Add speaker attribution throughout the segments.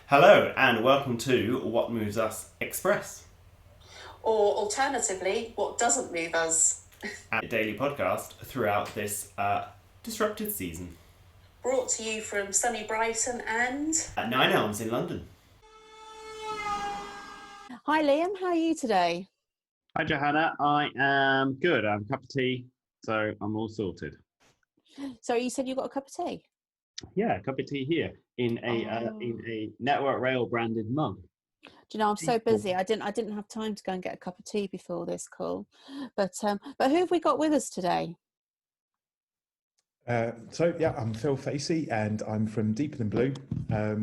Speaker 1: Hello and welcome to What Moves Us Express,
Speaker 2: Or alternatively, what doesn't move us?
Speaker 1: a daily podcast throughout this disrupted season
Speaker 2: Brought to you from sunny Brighton and
Speaker 1: at Nine Elms in London.
Speaker 3: Hi Liam, how are you today?
Speaker 4: Hi, Johannah. I am good. I have a cup of tea, so I'm all sorted.
Speaker 3: So you said you got a cup of tea?
Speaker 4: Yeah, a cup of tea here in a Network Rail branded mug.
Speaker 3: Do you know I'm so busy? I didn't have time to go and get a cup of tea before this call. But who have we got with us today?
Speaker 5: I'm Phil Facey and I'm from Deeper Than Blue.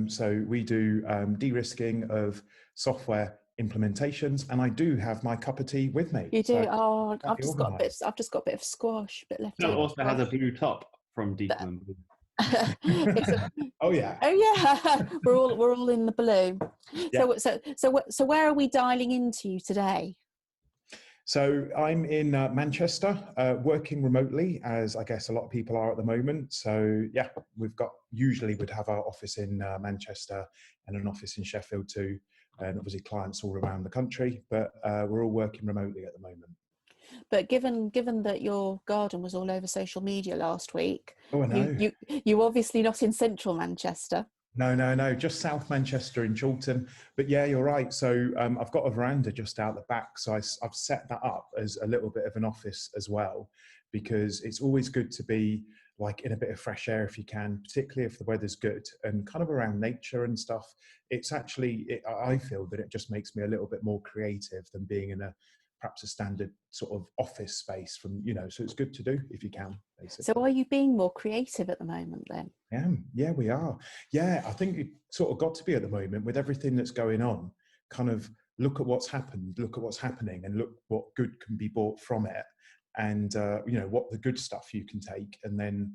Speaker 5: So we do de-risking of software implementations, and I do have my cup of tea with me.
Speaker 3: You do?
Speaker 5: So
Speaker 3: I've just got a bit of squash, a bit left
Speaker 4: Phil
Speaker 3: over.
Speaker 4: also has a blue top from Deep Blue.
Speaker 5: Oh yeah.
Speaker 3: We're all in the blue.
Speaker 5: Yeah.
Speaker 3: So where are we dialing into today?
Speaker 5: So I'm in Manchester, working remotely, as I guess a lot of people are at the moment. So yeah, usually we'd have our office in Manchester and an office in Sheffield too, and obviously clients all around the country, but we're all working remotely at the moment.
Speaker 3: But given that your garden was all over social media last week,
Speaker 5: Oh, I know.
Speaker 3: you obviously not in central Manchester.
Speaker 5: No, just South Manchester in Chorlton. But yeah, you're right. So I've got a veranda just out the back. So I've set that up as a little bit of an office as well, because it's always good to be like in a bit of fresh air if you can, particularly if the weather's good and kind of around nature and stuff. It's actually, I feel that it just makes me a little bit more creative than being in perhaps a standard sort of office space so it's good to do if you can, basically.
Speaker 3: So are you being more creative at the moment then?
Speaker 5: Yeah, we are. Yeah, I think it sort of got to be at the moment with everything that's going on, kind of look at what's happened, look at what's happening, and look what good can be bought from it, and what the good stuff you can take, and then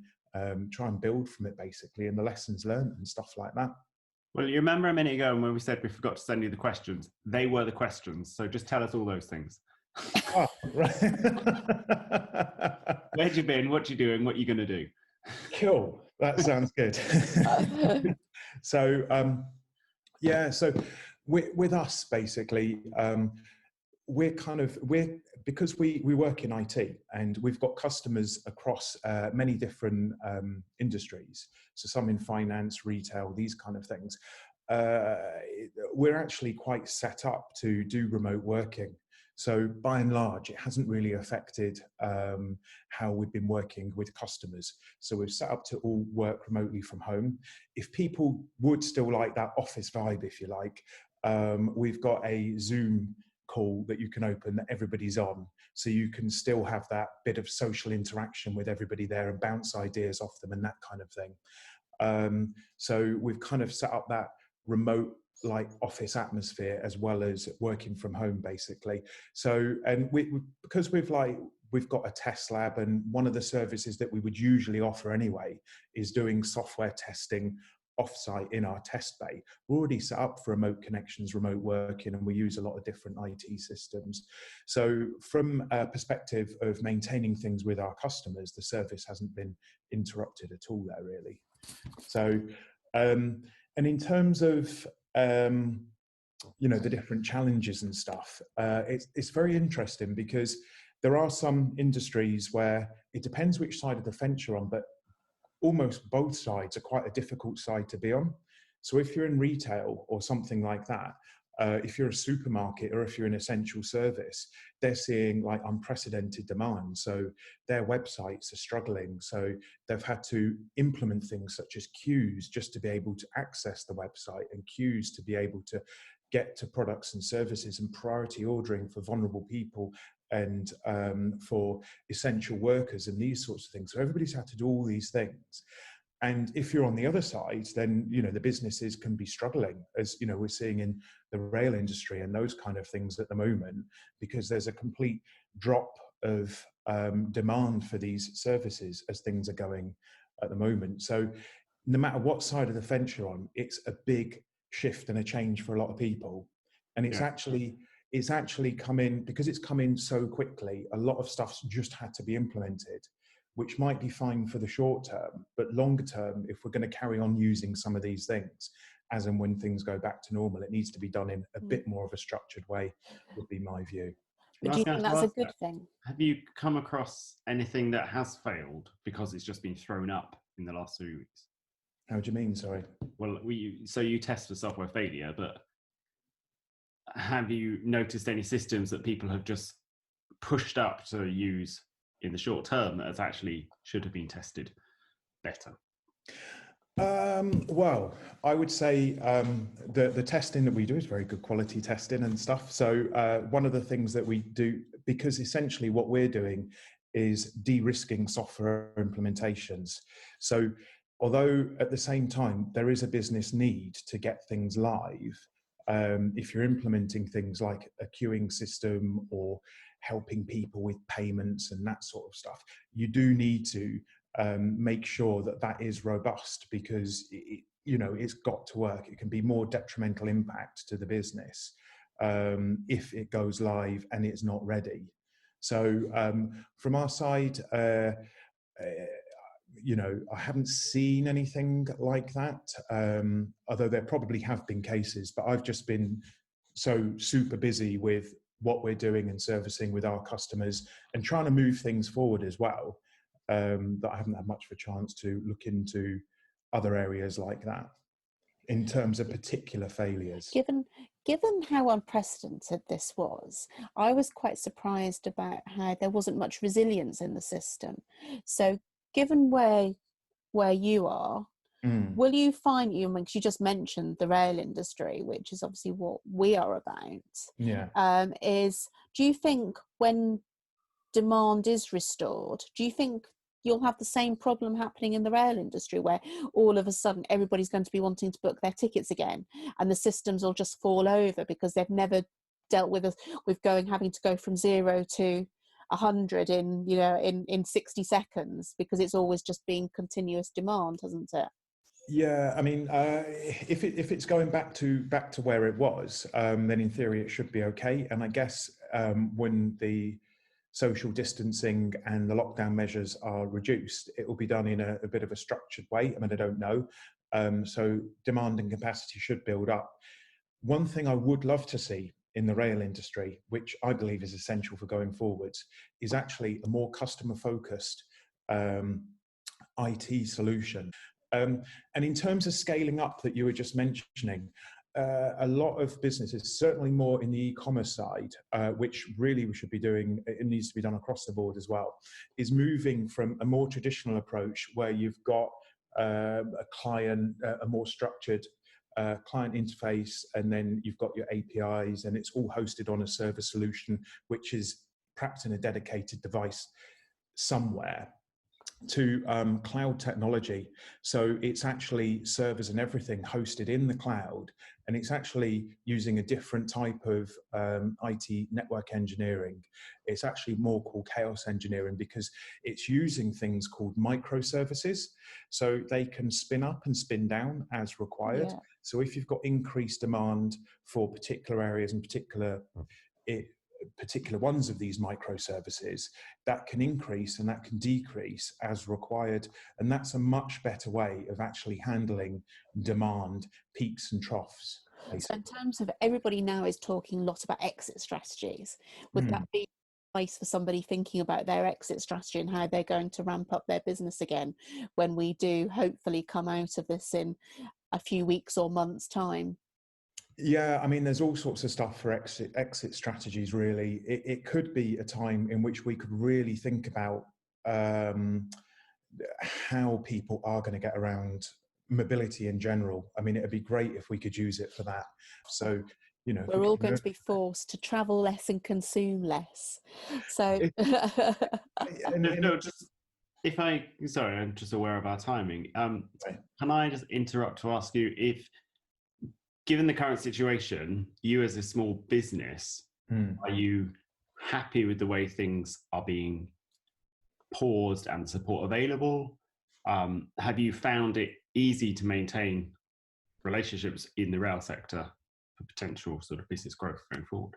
Speaker 5: try and build from it, basically, and the lessons learned and stuff like that.
Speaker 4: Well, you remember a minute ago when we said we forgot to send you the questions? They were the questions. So just tell us all those things.
Speaker 5: Oh, right.
Speaker 4: Where'd you been? What you doing? What you going to do?
Speaker 5: Cool. That sounds good. So with us, basically, because we work in IT and we've got customers across many different industries. So some in finance, retail, these kind of things. We're actually quite set up to do remote working. So by and large, it hasn't really affected how we've been working with customers. So we've set up to all work remotely from home. If people would still like that office vibe, if you like, we've got a Zoom call that you can open that everybody's on. So you can still have that bit of social interaction with everybody there and bounce ideas off them and that kind of thing. So we've kind of set up that remote like office atmosphere as well as working from home, basically. So, and because we've got a test lab, and one of the services that we would usually offer anyway is doing software testing offsite in our test bay. We're already set up for remote connections, remote working, and we use a lot of different IT systems. So from a perspective of maintaining things with our customers, the service hasn't been interrupted at all there, really. So, and in terms of the different challenges and stuff, it's very interesting because there are some industries where it depends which side of the fence you're on, but almost both sides are quite a difficult side to be on. So if you're in retail or something like that, if you're a supermarket or if you're an essential service, they're seeing like unprecedented demand. So their websites are struggling. So they've had to implement things such as queues just to be able to access the website, and queues to be able to get to products and services, and priority ordering for vulnerable people and for essential workers and these sorts of things. So everybody's had to do all these things. And if you're on the other side, then, the businesses can be struggling, as, we're seeing in the rail industry and those kind of things at the moment, because there's a complete drop of demand for these services as things are going at the moment. So no matter what side of the fence you're on, it's a big shift and a change for a lot of people. And it's actually come in, because it's come in so quickly, a lot of stuff's just had to be implemented, which might be fine for the short term, but longer term, if we're going to carry on using some of these things, as and when things go back to normal. It needs to be done in a bit more of a structured way, would be my view.
Speaker 3: But
Speaker 4: I
Speaker 3: do
Speaker 4: was
Speaker 3: you
Speaker 4: going
Speaker 3: think
Speaker 4: to
Speaker 3: that's a
Speaker 4: ask
Speaker 3: good
Speaker 4: that.
Speaker 3: thing?
Speaker 4: Have you come across anything that has failed because it's just been thrown up in the last 3 weeks?
Speaker 5: How do you mean? Sorry.
Speaker 4: Well, so you test for software failure, but have you noticed any systems that people have just pushed up to use in the short term that actually should have been tested better?
Speaker 5: Well, I would say the testing that we do is very good quality testing and stuff. So one of the things that we do, because essentially what we're doing is de-risking software implementations. So although at the same time there is a business need to get things live, if you're implementing things like a queuing system or helping people with payments and that sort of stuff, you do need to make sure that that is robust, because it's got to work. It can be more detrimental impact to the business if it goes live and it's not ready. So from our side, I haven't seen anything like that, although there probably have been cases, but I've just been so super busy with what we're doing and servicing with our customers and trying to move things forward as well, that I haven't had much of a chance to look into other areas like that in terms of particular failures.
Speaker 3: Given how unprecedented this was, I was quite surprised about how there wasn't much resilience in the system. So given where you are, will you find, because you just mentioned the rail industry, which is obviously what we are about, do you think when demand is restored, do you think you'll have the same problem happening in the rail industry, where all of a sudden everybody's going to be wanting to book their tickets again and the systems will just fall over because they've never dealt with having to go from 0 to 100 in 60 seconds, because it's always just been continuous demand, hasn't it?
Speaker 5: Yeah, I mean, if it's going back to where it was, then in theory it should be okay. And I guess when the social distancing and the lockdown measures are reduced, it will be done in a bit of a structured way. I mean, I don't know. So demand and capacity should build up. One thing I would love to see in the rail industry, which I believe is essential for going forwards, is actually a more customer-focused IT solution. And in terms of scaling up that you were just mentioning, a lot of businesses, certainly more in the e-commerce side, which really we should be doing, it needs to be done across the board as well, is moving from a more traditional approach where you've got a client, a more structured client interface, and then you've got your APIs, and it's all hosted on a server solution, which is perhaps in a dedicated device somewhere, to cloud technology. So it's actually servers and everything hosted in the cloud, and it's actually using a different type of IT network engineering. It's actually more called chaos engineering, because it's using things called microservices, so they can spin up and spin down as required. Yeah. So if you've got increased demand for particular areas and particular ones of these microservices, that can increase and that can decrease as required. And that's a much better way of actually handling demand peaks and troughs. Basically.
Speaker 3: So in terms of, everybody now is talking a lot about exit strategies. Would that be advice for somebody thinking about their exit strategy and how they're going to ramp up their business again when we do hopefully come out of this in a few weeks or months' time?
Speaker 5: Yeah, I mean, there's all sorts of stuff for exit strategies, really. It could be a time in which we could really think about how people are going to get around mobility in general. I mean, it'd be great if we could use it for that. So,
Speaker 3: we're all going to be forced to travel less and consume less. So,
Speaker 4: sorry, I'm just aware of our timing. Can I just interrupt to ask you if, given the current situation, you as a small business, are you happy with the way things are being paused and support available? Have you found it easy to maintain relationships in the rail sector for potential sort of business growth going forward?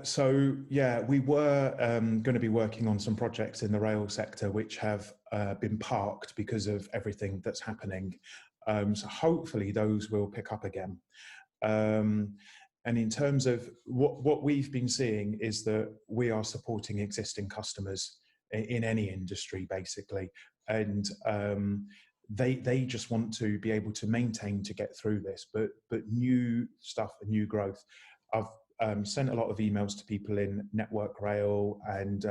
Speaker 5: So yeah, we were going to be working on some projects in the rail sector which have been parked because of everything that's happening. So hopefully those will pick up again. And in terms of what we've been seeing is that we are supporting existing customers in any industry, basically. And they just want to be able to maintain to get through this, but new stuff and new growth. I've sent a lot of emails to people in Network Rail and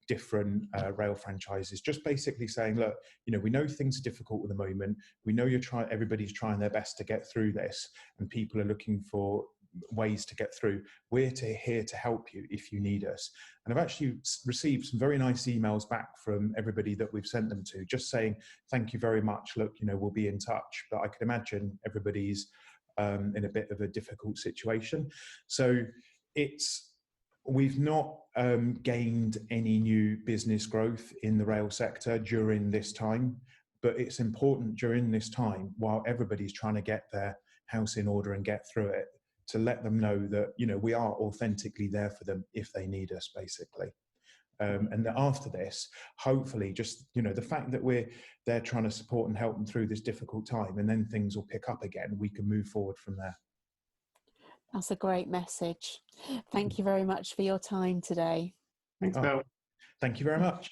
Speaker 5: different rail franchises, just basically saying, look, we know things are difficult at the moment. We know everybody's trying their best to get through this, and people are looking for ways to get through. We're here to help you if you need us. And I've actually received some very nice emails back from everybody that we've sent them to, just saying, thank you very much. Look, we'll be in touch. But I can imagine everybody's in a bit of a difficult situation. So we've not gained any new business growth in the rail sector during this time, but it's important during this time, while everybody's trying to get their house in order and get through it, to let them know that we are authentically there for them if they need us, basically. And that after this, hopefully, just the fact that we're there trying to support and help them through this difficult time, and then things will pick up again, we can move forward from there.
Speaker 3: That's a great message. Thank you very much for your time today.
Speaker 4: Thanks, Bill.
Speaker 5: Thank you very much.